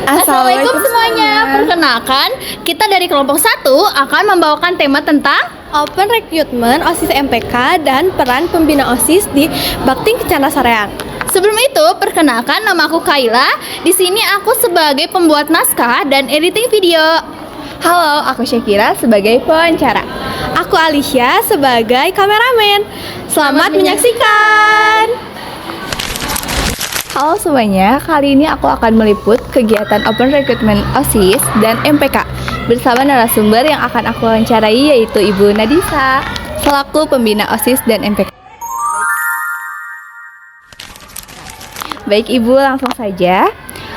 Assalamualaikum semuanya. Perkenalkan, kita dari kelompok 1 akan membawakan tema tentang Open Recruitment OSIS MPK dan peran pembina OSIS di Bakti Kencana Soreang. Sebelum itu, perkenalkan, nama aku Kaila. Di sini aku sebagai pembuat naskah dan editing video. Halo, aku Syakira sebagai pewawancara. Aku Alicia sebagai kameramen. Selamat menyaksikan. Halo semuanya, kali ini aku akan meliput kegiatan Open Recruitment OSIS dan MPK bersama narasumber yang akan aku wawancarai, yaitu Ibu Nadisa selaku pembina OSIS dan MPK. Baik Ibu, langsung saja.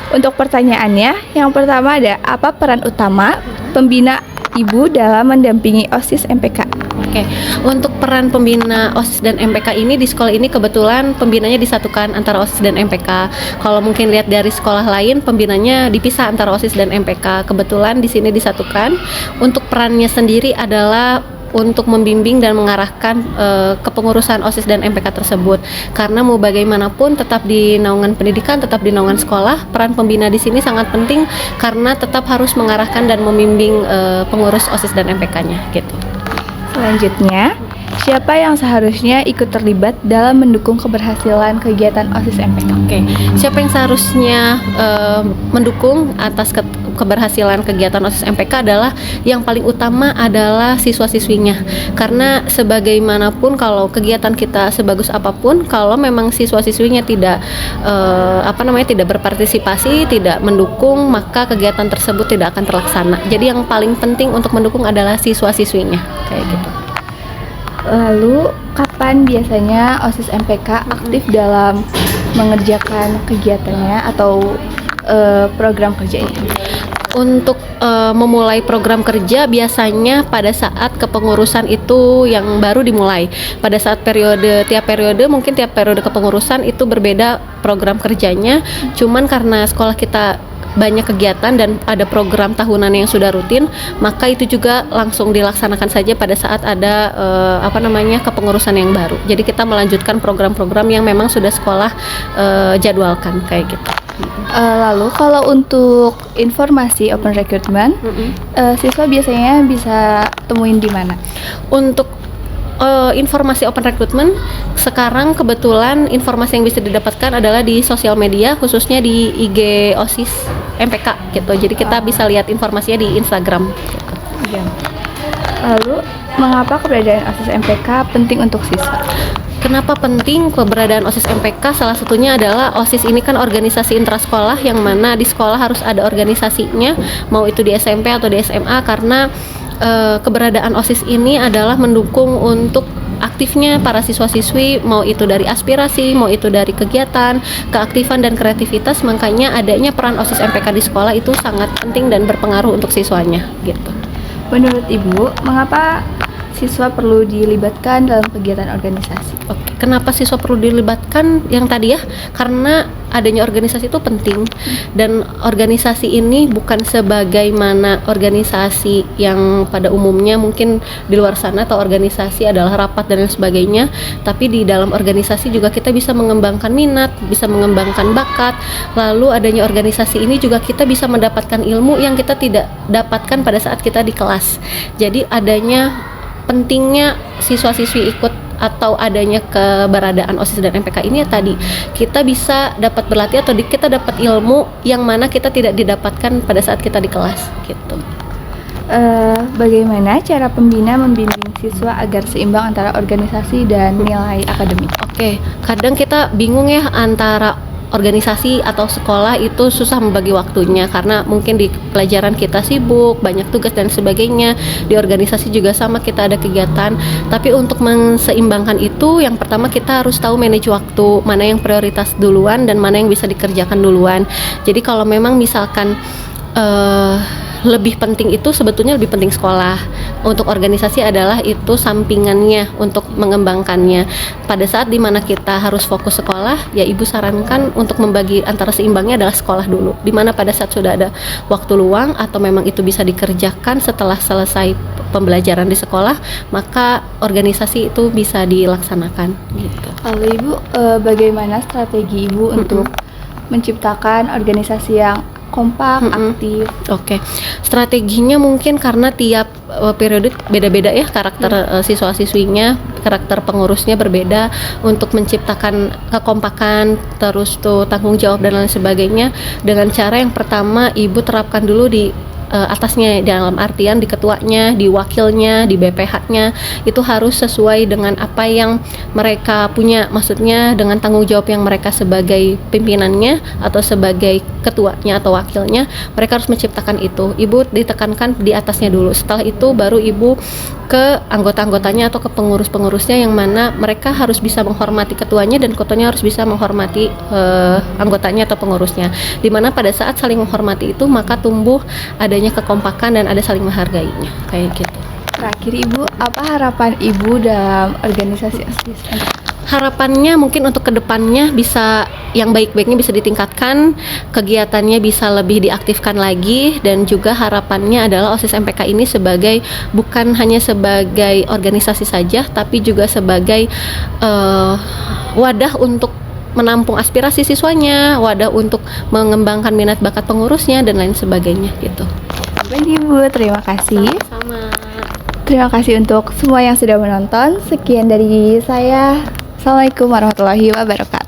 Untuk pertanyaannya, yang pertama ada apa peran utama pembina Ibu dalam mendampingi OSIS MPK? Oke, untuk peran pembina OSIS dan MPK ini di sekolah ini kebetulan pembinanya disatukan antara OSIS dan MPK. Kalau mungkin lihat dari sekolah lain, pembinanya dipisah antara OSIS dan MPK. Kebetulan di sini disatukan. Untuk perannya sendiri adalah untuk membimbing dan mengarahkan kepengurusan OSIS dan MPK tersebut. Karena mau bagaimanapun tetap di naungan pendidikan, tetap di naungan sekolah, peran pembina di sini sangat penting karena tetap harus mengarahkan dan membimbing pengurus OSIS dan MPK-nya gitu. Selanjutnya, siapa yang seharusnya ikut terlibat dalam mendukung keberhasilan kegiatan OSIS MPK? Oke, siapa yang seharusnya mendukung atas keberhasilan kegiatan OSIS MPK adalah yang paling utama adalah siswa-siswinya. Karena sebagaimanapun kalau kegiatan kita sebagus apapun, kalau memang siswa-siswinya tidak tidak berpartisipasi, tidak mendukung, maka kegiatan tersebut tidak akan terlaksana. Jadi yang paling penting untuk mendukung adalah siswa-siswinya, kayak gitu. Lalu, kapan biasanya OSIS MPK aktif dalam mengerjakan kegiatannya atau program kerja ini? Untuk memulai program kerja biasanya pada saat kepengurusan itu yang baru dimulai. Pada saat tiap periode mungkin tiap periode kepengurusan itu berbeda program kerjanya. Cuman karena sekolah kita banyak kegiatan dan ada program tahunan yang sudah rutin, maka itu juga langsung dilaksanakan saja pada saat ada kepengurusan yang baru. Jadi kita melanjutkan program-program yang memang sudah sekolah jadwalkan kayak gitu. Lalu kalau untuk informasi Open Recruitment, siswa biasanya bisa temuin di mana? Untuk informasi Open Recruitment sekarang kebetulan informasi yang bisa didapatkan adalah di sosial media, khususnya di IG OSIS MPK gitu. Jadi kita bisa lihat informasinya di Instagram gitu. Lalu mengapa keberadaan OSIS MPK penting untuk siswa? Kenapa penting keberadaan OSIS MPK? Salah satunya adalah OSIS ini kan organisasi intrasekolah yang mana di sekolah harus ada organisasinya, mau itu di SMP atau di SMA, karena keberadaan OSIS ini adalah mendukung untuk aktifnya para siswa-siswi, mau itu dari aspirasi, mau itu dari kegiatan, keaktifan dan kreativitas. Makanya adanya peran OSIS MPK di sekolah itu sangat penting dan berpengaruh untuk siswanya gitu. Menurut Ibu, mengapa siswa perlu dilibatkan dalam kegiatan organisasi? Oke, kenapa siswa perlu dilibatkan? Yang tadi ya, karena adanya organisasi itu penting, dan organisasi ini bukan sebagaimana organisasi yang pada umumnya mungkin di luar sana atau organisasi adalah rapat dan lain sebagainya, tapi di dalam organisasi juga kita bisa mengembangkan minat, bisa mengembangkan bakat. Lalu adanya organisasi ini juga kita bisa mendapatkan ilmu yang kita tidak dapatkan pada saat kita di kelas. Jadi adanya pentingnya siswa-siswi ikut atau adanya keberadaan OSIS dan MPK ini ya tadi, kita bisa dapat berlatih atau kita dapat ilmu yang mana kita tidak didapatkan pada saat kita di kelas gitu. Bagaimana cara pembina membimbing siswa agar seimbang antara organisasi dan nilai akademik? Oke, kadang kita bingung ya antara organisasi atau sekolah itu susah membagi waktunya karena mungkin di pelajaran kita sibuk, banyak tugas dan sebagainya. Di organisasi juga sama, kita ada kegiatan. Tapi untuk menseimbangkan itu, yang pertama kita harus tahu manage waktu, mana yang prioritas duluan dan mana yang bisa dikerjakan duluan. Jadi kalau memang misalkan lebih penting itu sebetulnya lebih penting sekolah. Untuk organisasi adalah itu sampingannya untuk mengembangkannya. Pada saat dimana kita harus fokus sekolah, ya ibu sarankan untuk membagi antara seimbangnya adalah sekolah dulu. Dimana pada saat sudah ada waktu luang atau memang itu bisa dikerjakan setelah selesai pembelajaran di sekolah, maka organisasi itu bisa dilaksanakan gitu. Lalu ibu, bagaimana strategi ibu untuk menciptakan organisasi yang kompak, aktif. Oke, strateginya mungkin karena tiap periode beda-beda ya karakter siswa-siswinya, karakter pengurusnya berbeda untuk menciptakan kekompakan, terus tuh tanggung jawab dan lain sebagainya dengan cara yang pertama ibu terapkan dulu di atasnya, dalam artian di ketuanya, di wakilnya, di BPH-nya itu harus sesuai dengan apa yang mereka punya, maksudnya dengan tanggung jawab yang mereka sebagai pimpinannya atau sebagai ketuanya atau wakilnya, mereka harus menciptakan itu. Ibu ditekankan di atasnya dulu, setelah itu baru ibu ke anggota-anggotanya atau ke pengurus-pengurusnya yang mana mereka harus bisa menghormati ketuanya dan ketuanya harus bisa menghormati anggotanya atau pengurusnya, dimana pada saat saling menghormati itu maka tumbuh adanya kekompakan dan ada saling menghargainya kayak gitu. Terakhir Ibu, apa harapan Ibu dalam organisasi OSIS? Harapannya mungkin untuk kedepannya bisa yang baik-baiknya bisa ditingkatkan, kegiatannya bisa lebih diaktifkan lagi, dan juga harapannya adalah OSIS MPK ini sebagai bukan hanya sebagai organisasi saja, tapi juga sebagai wadah untuk menampung aspirasi siswanya, wadah untuk mengembangkan minat bakat pengurusnya dan lain sebagainya gitu. Baik Ibu, terima kasih. Sama. Terima kasih untuk semua yang sudah menonton. Sekian dari saya. Assalamualaikum warahmatullahi wabarakatuh.